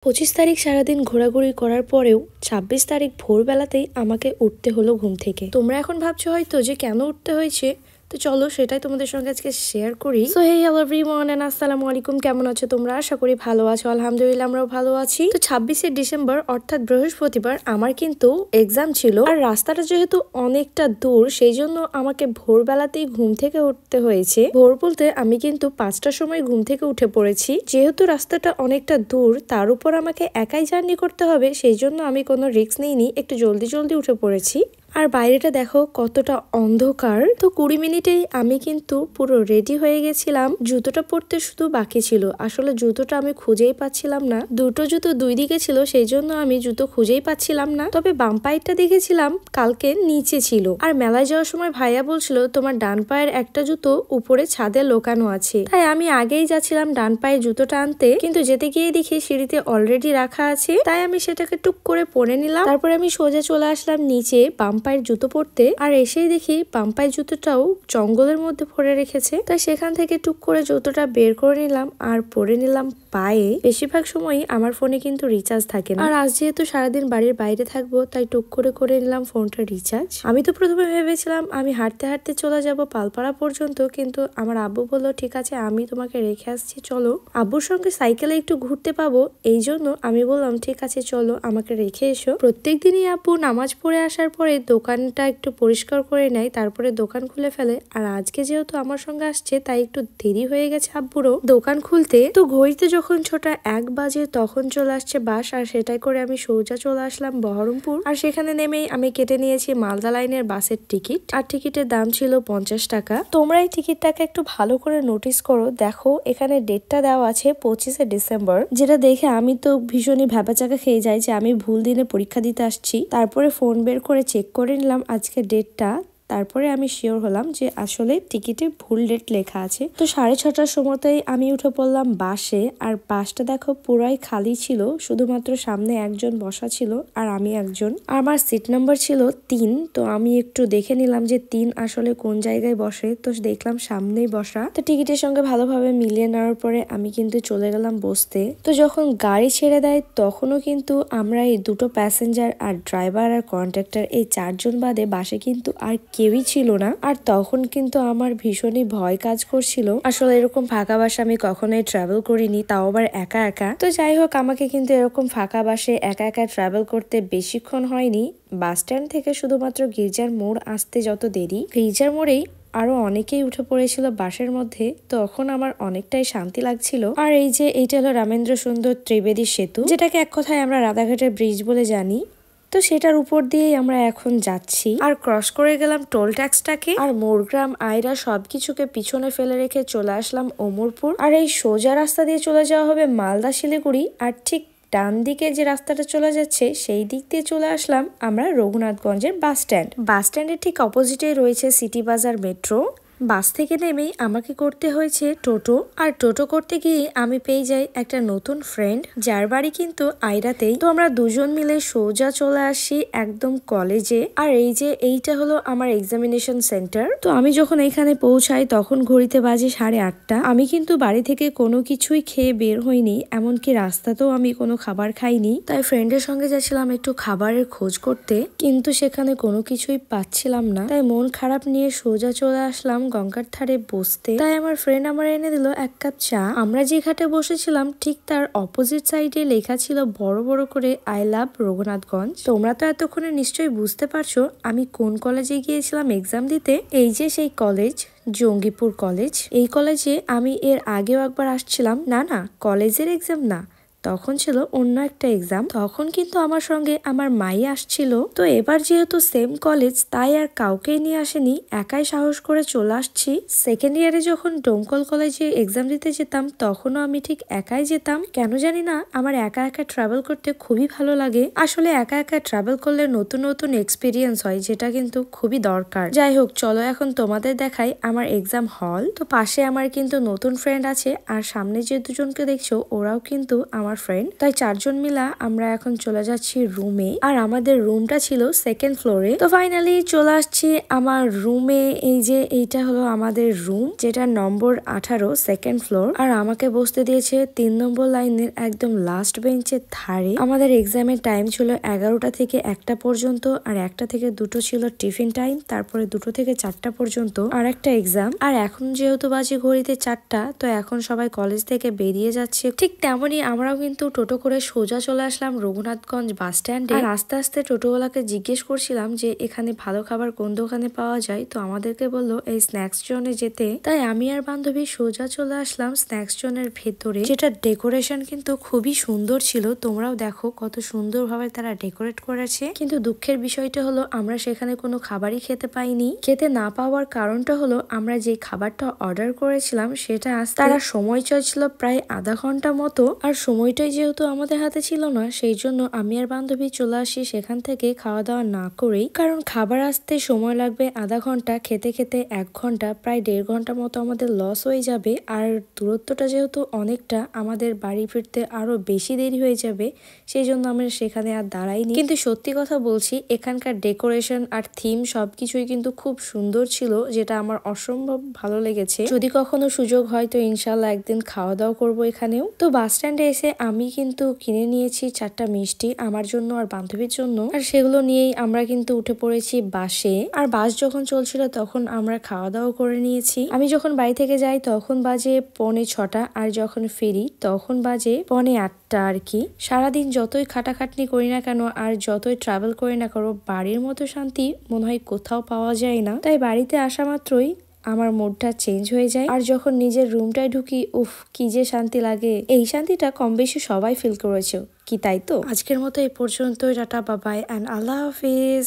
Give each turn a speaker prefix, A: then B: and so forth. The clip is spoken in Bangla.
A: 25 তারিখ সারাদিন ঘোরাঘুরি করার পরেও 26 তারিখ ভোরবেলাতেই আমাকে উঠতে হলো ঘুম থেকে। তোমরা এখন ভাবছো হয়তো যে কেন উঠতে হয়েছে, তো চলো সেটাই তোমাদের সঙ্গে আজকে শেয়ার করি। So hey hello everyone and আসসালামু আলাইকুম, কেমন আছো তোমরা? আশা করি ভালো আছো, আলহামদুলিল্লাহ আমরাও ভালো আছি। তো 26শে ডিসেম্বর অর্থাৎ বৃহস্পতিবার আমার কিন্তু এক্সাম ছিল, আর রাস্তাটা যেহেতু অনেকটা দূর সেই জন্য আমাকে ভোরবেলাতেই ঘুম থেকে উঠতে হয়েছে। ভোর বলতে আমি কিন্তু 5টার সময় ঘুম থেকে উঠে পড়েছি। যেহেতু রাস্তাটা অনেকটা দূর, তার উপর আমাকে একাই জার্নি করতে হবে, সেই জন্য আমি কোনো রিস্ক নিইনি, একটু জলদি জলদি উঠে পড়েছি। আর বাইরেটা দেখো কতটা অন্ধকার। তো 20 মিনিটেই আমি কিন্তু পুরো রেডি হয়ে গেছিলাম। জুতোটা পরতে শুধু বাকি ছিল, আসলে জুতোটা আমি খুঁজেই পাচ্ছিলাম না। দুটো জুতো দুই দিকে ছিল, সেই জন্য আমি জুতো খুঁজেই পাচ্ছিলাম না। তবে বাম পায়েরটা দেখেছিলাম কালকে নিচে ছিল। আর মেলায় যাওয়ার সময় ভাইয়া বলছিল তোমার ডান পায়ের একটা জুতো উপরে ছাদে লোকানো আছে, তাই আমি আগেই যাচ্ছিলাম ডান পায়ের জুতোটা আনতে, কিন্তু যেতে গিয়ে দেখি সিঁড়িতে অলরেডি রাখা আছে, তাই আমি সেটাকে টুক করে পরে নিলাম। তারপরে আমি সোজা চলে আসলাম নিচে বাম পায়ের জুতো পরতে, আর এসেই দেখি বাম পায়ের জুতোটাও জঙ্গলের মধ্যে পরে রেখেছে, তাই সেখান থেকে টুক করে জুতোটা বের করে নিলাম আর পরে নিলাম পায়ে। বেশিরভাগ সময়ই আমার ফোনে কিন্তু রিচার্জ থাকে না, আর আজ যেহেতু সারাদিন বাড়ির বাইরে থাকবো তাই টুক করে নিলাম ফোনটা রিচার্জ। আমি তো প্রথমে ভেবেছিলাম আমি হাঁটতে হাঁটতে চলে যাব পালপাড়া পর্যন্ত, কিন্তু আমার আব্বু বললো ঠিক আছে আমি তোমাকে রেখে আসছি চলো। আব্বুর সঙ্গে সাইকেলে একটু ঘুরতে পাবো, এই জন্য আমি বললাম ঠিক আছে চলো আমাকে রেখে এসো। প্রত্যেকদিনই আব্বু নামাজ পড়ে আসার পরে দোকানটা একটু পরিষ্কার করে নেয়, তারপরে দোকান খুলে ফেলে। আর আজকে যেহেতু আমার সঙ্গে আসছে তাই একটু দেরি হয়ে গেছে আব্বুরও দোকান খুলতে। তো ঘড়িতে যখন 1 বাজে তখন চলে আসছে বাস, আর সেটাই করে আমি সোজা চলে আসলাম বহরমপুর। আর সেখানে নেমেই আমি কেটে নিয়েছি মালদা লাইনের বাসের টিকিট, আর টিকিটের দাম ছিল 50 টাকা। তোমরা এই টিকিটটাকে একটু ভালো করে নোটিস করো, দেখো এখানে ডেটটা দেওয়া আছে 25শে ডিসেম্বর, যেটা দেখে আমি তো ভীষণই ভ্যাবাচাকা খেয়ে যাই যে আমি ভুল দিনে পরীক্ষা দিতে আসছি। তারপরে ফোন বের করে চেক করে নিলাম আজকে ডেটটা, তারপরে আমি শিওর হলাম যে আসলে টিকিটে ভুল ডেট লেখা আছে। তো 6:30টার সময়তেই আমি উঠে পড়লাম বাসে, আর বাসটা দেখো পুরাই খালি ছিল, শুধুমাত্র সামনে একজন বসা ছিল আর আমি একজন। আমার সিট নাম্বার ছিল 3। তো আমি একটু দেখে নিলাম যে 3 আসলে কোন জায়গায় বসে, তো দেখলাম সামনেই বসা। তো টিকিটের সঙ্গে ভালোভাবে মিলিয়ে নেওয়ার পরে আমি কিন্তু চলে গেলাম বসতে। তো যখন গাড়ি ছেড়ে দেয় তখনও কিন্তু আমরা এই দুটো প্যাসেঞ্জার আর ড্রাইভার আর কন্ট্রাক্টর এই 4 জন বাদে বাসে কিন্তু আর কেউই ছিল না। আর তখন কিন্তু আমার ভীষণই ভয় কাজ করছিল, আসলে এরকম ফাঁকা বাসে আমি কখনোই ট্রাভেল করিনি, তাও আবার একা একা। তো যাই হোক আমাকে কিন্তু এরকম ফাঁকা বাসে একা একা ট্রাভেল করতে বেশিক্ষণ হয়নি। বাস স্ট্যান্ড থেকে শুধুমাত্র গির্জার মোড় আসতে যত দেরি, গির্জার মোড়েই আরো অনেকেই উঠে পড়েছিল বাসের মধ্যে, তখন আমার অনেকটাই শান্তি লাগছিল। আর এই যে এইটা হলো রামেন্দ্র সুন্দর ত্রিবেদী সেতু, যেটাকে এক কথায় আমরা রাধাঘাটের ব্রিজ বলে জানি। তো সেটার উপর দিয়েই আমরা এখন যাচ্ছি, আর ক্রস করে গেলাম টোল ট্যাক্সটাকে, আর মোরগ্রাম আয়রা সবকিছুকে পিছনে ফেলে রেখে চলে আসলাম ওমরপুর। আর এই সোজা রাস্তা দিয়ে চলে যাওয়া হবে মালদা শিলিগুড়ি, আর ঠিক ডান দিকে যে রাস্তাটা চলে যাচ্ছে সেই দিক দিয়ে চলে আসলাম আমরা রঘুনাথগঞ্জের বাস স্ট্যান্ড। বাস স্ট্যান্ডের ঠিক অপোজিটে রয়েছে সিটি বাজার মেট্রো। বাস থেকে নেমেই আমাকে করতে হয়েছে টোটো, আর টোটো করতে গিয়ে আমি পেয়ে যাই একটা নতুন ফ্রেন্ড, যার বাড়ি কিন্তু আইরাতেই। তো আমরা দুজন মিলে সোজা চলে আসি একদম কলেজে। আর এই যে এইটা হলো আমার এক্সামিনেশন সেন্টার। তো আমি যখন এখানে পৌঁছাই তখন ঘড়িতে বাজে 8:30। আমি কিন্তু বাড়ি থেকে কোনো কিছুই খেয়ে বের হইনি, এমনকি রাস্তাতেও আমি কোনো খাবার খাইনি, তাই ফ্রেন্ডের সঙ্গে যাচ্ছিলাম একটু খাবারের খোঁজ করতে, কিন্তু সেখানে কোনো কিছুই পাচ্ছিলাম না, তাই মন খারাপ নিয়ে সোজা চলে আসলাম গঙ্গার ধারে বসতে। তাই আমার ফ্রেন্ড আমার এনে দিল 1 কাপ চা। আমরা যে ঘাটে বসেছিলাম ঠিক তার অপোজিট সাইডে লেখা ছিল বড় বড় করে আই লাভ রঘুনাথগঞ্জ। তোমরা তো এতক্ষণে নিশ্চয়ই বুঝতে পারছো আমি কোন কলেজে গিয়েছিলাম এক্সাম দিতে। এই যে সেই কলেজ, জঙ্গিপুর কলেজ। এই কলেজে আমি এর আগেও একবার আসছিলাম, না কলেজের এক্সাম না, তখন ছিল অন্য একটা এক্সাম, তখন কিন্তু আমার সঙ্গে আমার মাই আসছিল। তো এবার যেহেতু সেম কলেজ তাই আর কাউকেই নিয়ে আসেনি, একাই সাহস করে চলে আসছি। সেকেন্ড ইয়ারে যখন ডোমকল কলেজে এক্সাম দিতে যেতাম তখনও আমি ঠিক একাই যেতাম, কেন জানি না আমার একা একা ট্রাভেল করতে খুবই ভালো লাগে। আসলে একা একা ট্রাভেল করলে নতুন নতুন এক্সপিরিয়েন্স হয়, যেটা কিন্তু খুবই দরকার। যাই হোক চলো এখন তোমাদের দেখাই আমার এক্সাম হল। তো পাশে আমার কিন্তু নতুন ফ্রেন্ড আছে, আর সামনে যে দুজনকে দেখছো ওরাও কিন্তু আমার আমার ফ্রেন্ড। তাই 4 জন মিলা আমরা এখন চলে যাচ্ছি রুমে। আর আমাদের রুমটা ছিল 2nd ফ্লোরে। তো ফাইনালি চলে আসছি আমার রুমে। এই যে এইটা হলো আমাদের রুম, যেটা নম্বর 18 2nd ফ্লোর। আর আমাকে বসতে দিয়েছে 3 নম্বর লাইনের একদম লাস্ট বেঞ্চের ধারে। আমাদের এক্সামের টাইম ছিল 11টা থেকে 1টা পর্যন্ত, আর 1টা থেকে 2টো ছিল টিফিন টাইম, তারপরে 2টো থেকে 4টা পর্যন্ত আর একটা এক্সাম। আর এখন যেহেতু বাজে ঘড়িতে 4টা, তো এখন সবাই কলেজ থেকে বেরিয়ে যাচ্ছে। ঠিক তেমনই আমরাও কিন্তু টোটো করে সোজা চলে আসলাম রঘুনাথগঞ্জ বাস স্ট্যান্ডে। আর আস্তে আস্তে টোটোওয়ালাকে জিজ্ঞেস করছিলাম যে এখানে ভালো খাবার কোন দোকানে পাওয়া যায়। তো আমাদেরকে বললো এই স্ন্যাক্স জোনে যেতে। তাই আমি আর বান্ধবী সোজা চলে আসলাম স্ন্যাক্স জোনের ভেতরে, যেটা ডেকোরেশন কিন্তু খুবই সুন্দর ছিল। তোমরাও দেখো কত সুন্দরভাবে তারা ডেকোরেট করেছে। কিন্তু দুঃখের বিষয়টা হলো আমরা সেখানে কোনো খাবারই খেতে পাইনি। খেতে না পাওয়ার কারণটা হলো আমরা যে খাবারটা অর্ডার করেছিলাম সেটা আসতে তারা সময় চাইছিল প্রায় আধা ঘন্টা মতো। আর সময়টাই যেহেতু আমাদের হাতে ছিল না, সেই জন্য আমি আর বান্ধবী চলে আসি সেখান থেকে খাওয়া দাওয়া না করেই। কারণ খাবার আসতে সময় লাগবে আধা ঘন্টা, খেতে খেতে 1 ঘন্টা, প্রায় 1.5 ঘন্টা মতো আমাদের লস হয়ে যাবে। আর দূরত্বটা যেহেতু অনেকটা, আমাদের বাড়ি ফিরতে আরো বেশি দেরি হয়ে যাবে, সেই জন্য আমরা সেখানে আর দাঁড়াইনি। কিন্তু সত্যি কথা বলছি, এখানকার ডেকোরেশন আর থিম সবকিছুই কিন্তু খুব সুন্দর ছিল, যেটা আমার অসম্ভব ভালো লেগেছে। যদি কখনো সুযোগ হয় তো ইনশাল্লাহ একদিন খাওয়া দাওয়া করবো এখানেও। তো বাস স্ট্যান্ডে এসে আমি কিন্তু কিনে নিয়েছি 4টা মিষ্টি আমার জন্য আর বান্ধবীর জন্য। আর সেগুলো নিয়েই আমরা কিন্তু উঠে পড়েছি বাসে। আর বাস যখন চলছিল তখন আমরা খাওয়া দাওয়া করে নিয়েছি। আমি যখন বাড়ি থেকে যাই তখন বাজে 6:45, আর যখন ফিরি তখন বাজে 7:45 আর কি। সারাদিন যতই খাটাখাটনি করি না কেন আর যতই ট্রাভেল করি না কেন, বাড়ির মতো শান্তি মনে হয় কোথাও পাওয়া যায় না। তাই বাড়িতে আসা মাত্রই আমার মুডটা চেঞ্জ হয়ে যায়। আর যখন নিজের রুমটায় ঢুকি, উফ কি যে শান্তি লাগে। এই শান্তিটা কম বেশি সবাই ফিল করেছো কি, তাই তো? আজকের মতো এই পর্যন্ত। টাটা, বাই বাই, এন্ড আল্লাহ হাফিজ।